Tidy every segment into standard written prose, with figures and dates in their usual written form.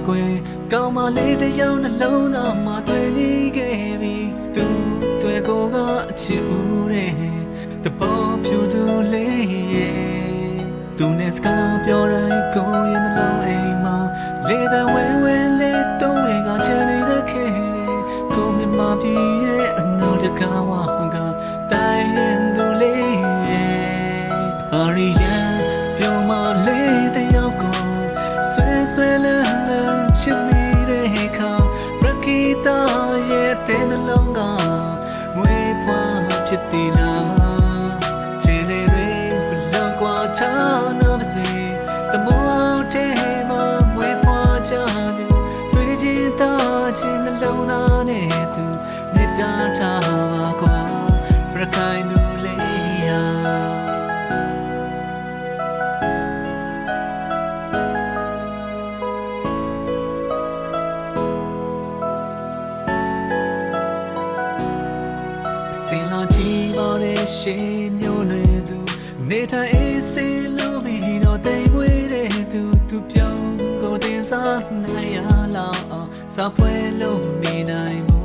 ကွယ်ကောင်းမလေးတယောက်နှလုံးသားမှာတွေ့နေခဲ့ပြီသူတွေ့ကိုကအချစ်ဦးတဲ့တပေါ်ဖြူသူလေးရဲ့သူနဲ့စကားပြောတိုင်းကိုရင်နှလုံးအိမ်မှာလေးတဲ့ဝဲဝဲလေးတုံးဝဲကချင်နေတဲ့ခဲကိုမြမပြေရဲ့အနောက်တကားဝါကတိုင်းရင်သူလေးရဲ့အာရီယံပြောမလေးတယောက်ကိုဆွဲလန်းလန်းချစ်မိတဲ့ခါရကီတာရဲ့တဲ့နှလုံးကမွေးဖွားဖြစ်သေးလားခြေလေးတွေဘလောက်ကွာချာနာမစေတမောတဲ့မှာမွေးဖွားကြသူတွေ့ချင်တာချင်းနှလုံးသားနဲ့သူမေတ္တာထားပါကွာရခိုင်လူလေးရာစင်လာကြည့်ပါတဲ့ရှင်မျိုးတွေသူနေထိုင်အေးစေလို့ပြီးတော့တိမ်မွေးတဲ့သူပြောင်းကိုတင်စားနိုင်ရလောက်အောင်စာပွဲလို့နေနိုင်မှု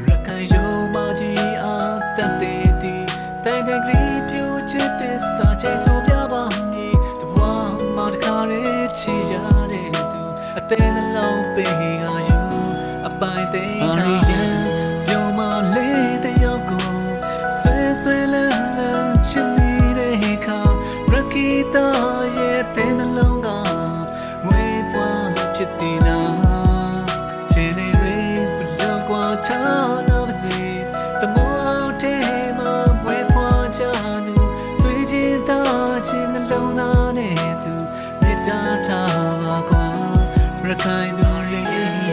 ရခိုင်ရုံမကြီးအားတတ်တဲ့ဒီတိုင်တကလေးပြိုချစ်တဲ့စာချိန်ဆိုပြပါမည်တဘွားမောင်တခါရဲ့ချီရတဲ့သူအသေးနှလုံးပေးကယူအပိုင်သိမ်းထားပြောမလေးတယောက်ကိုဆွဲလန်းလန်းချစ်မိတဲ့ခါရကီတာရဲ့တဲ့နှလုံးကငွေပွားဖြစ်သေးလားခြေနေတွေဘလောက်ကွာချာနာပါစေတမောတဲ့မှာမွေးဖွားကြသူတွေ့ချင်တာချင်းနှလုံးသားနဲ့သူမေတ္တာထားပါကွာရခိုင်လူလေး